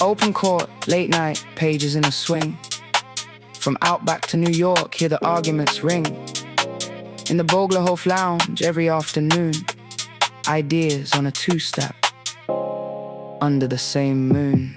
Open court, late night, pages in a swing. From Outback to New York, hear the arguments ring. In the Boglerhof lounge every afternoon, ideas on a two-step, under the same moon.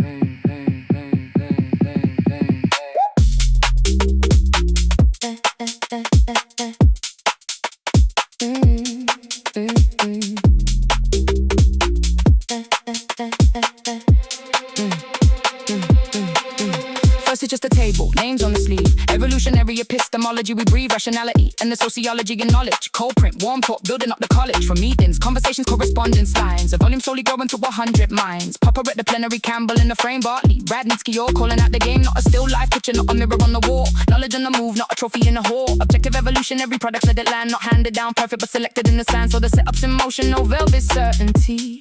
First it's just a table, names on the sleeve. Evolutionary Epistemology, we breathe Rationality and the Sociology and knowledge. Cold print, warm talk, building up the college. From meetings, conversations, correspondence lines. A volume slowly growing to 100 minds. Popper at the plenary, Campbell in the frame, Bartley, Radnitzky, all calling out the game. Not a still life picture, not a mirror on the wall. Knowledge on the move, not a trophy in a hall. Objective evolutionary products let it land. Not handed down, perfect but selected in the sand. So the setup's in motion, no velvet certainty.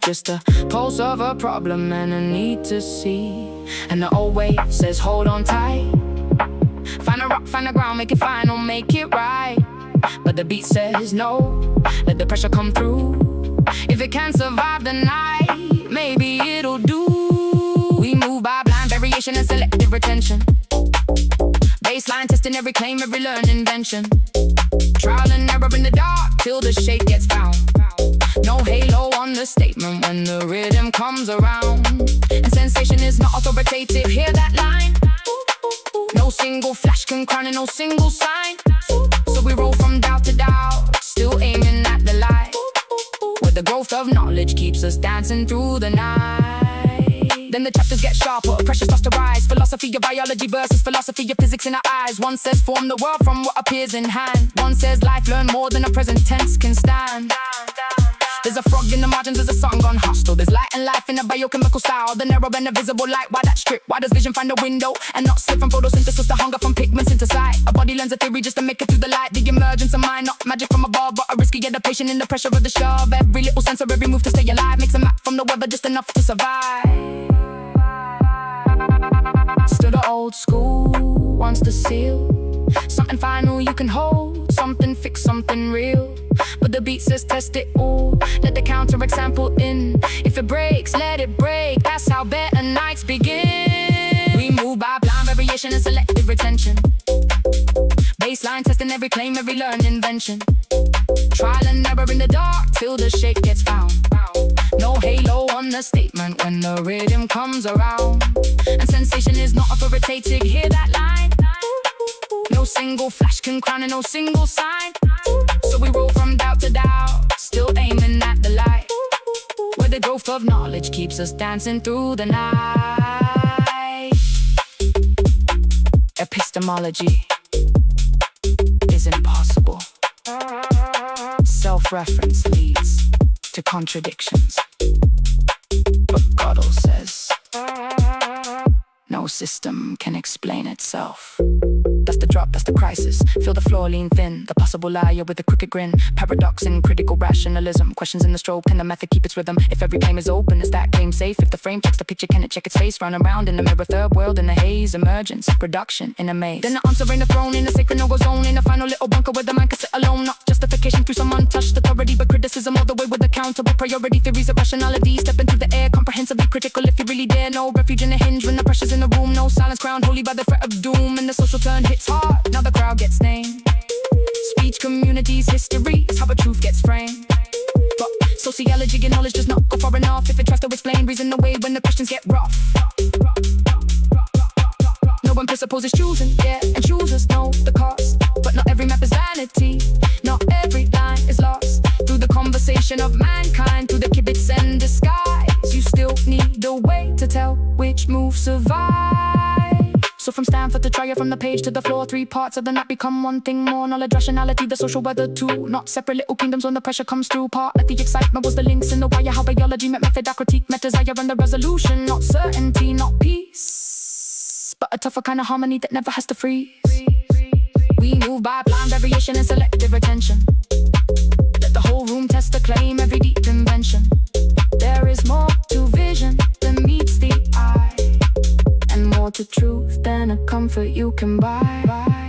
Just a pulse of a problem and a need to see. And the old way says hold on tight. Find a rock, find a ground, make it final, make it right. But the beat says no, let the pressure come through. If it can survive the night, maybe it'll do. We move by blind variation and selective retention. Baseline testing every claim, every learned invention. Trial and error in the dark till the shape gets found. No halo on the statement when the rhythm comes around. And sensation is not authoritative, hear that line? No single flash can crown and no single sign. So we roll from doubt to doubt, still aiming at the light, where the growth of knowledge keeps us dancing through the night. Then the chapters get sharper, pressure starts to rise. Philosophy of biology versus philosophy of physics in our eyes. One says form the world from what appears in hand. One says life learn more than a present tense can stand. There's a frog in the margins, there's a song gone hostile. There's light and life in a biochemical style. The narrow and the visible light, why that strip? Why does vision find a window and not slip from photosynthesis to hunger from pigments into sight? A body learns a theory just to make it through the light. The emergence of mind, not magic from above, but a risky adaptation in the pressure of the shove. Every little sensor, every move to stay alive makes a map from the weather just enough to survive. Still the old school wants to seal something final you can hold, something fixed, something real. But the beat says test it all, let the counterexample in. If it breaks, let it break, that's how better nights begin. We move by blind variation and selective retention. Baseline testing every claim, every learned invention. Trial and error in the dark till the shape gets found. No halo on the statement when the rhythm comes around. And sensation is not authoritative, hear that line? No single flash can crown and no single sign. So we roll from doubt to doubt, still aiming at the light, where the growth of knowledge keeps us dancing through the night. Epistemology is impossible. Self-reference leads to contradictions. But Godel says no system can explain itself. That's the drop, that's the crisis. Feel the floor lean thin, the possible liar with a crooked grin. Paradox in critical rationalism. Questions in the stroke, can the method keep its rhythm? If every claim is open, is that claim safe? If the frame checks the picture, can it check its face? Run around in the mirror, third world in the haze. Emergence, production in a maze. Then the answer in the throne, in the sacred no-go zone. In a final little bunker where the man can sit alone. Not justification through some untouched authority, but criticism all the way with accountable priority. Theories of rationality, step into the air, comprehensively critical if you really dare. No refuge in a hinge when the pressure's in the room. No silence crowned holy by the threat of doom. And the social turn hits hard, now the crowd gets named. Speech, communities, history is how a truth gets framed. But sociology and knowledge does not go far enough if it tries to explain reason away when the questions get rough. No one presupposes choosing, yeah, and choosers know the cost. But not every map is vanity, not every line is lost. Through the conversation of mankind, through the kibitz and disguise, you still need a way to tell which move survive. So from Stanford to Trier, from the page to the floor, 3 parts of the map become one thing more. Knowledge, rationality, the social weather too. Not separate little kingdoms when the pressure comes through. Part of the excitement was the links in the wire. How biology met method, our critique met desire and the resolution. Not certainty, not peace, but a tougher kind of harmony that never has to freeze. We move by blind variation and selective retention. Let the whole room test the claim, every deep invention. There is more to vision than meets the eye, and more to truth than a comfort you can buy.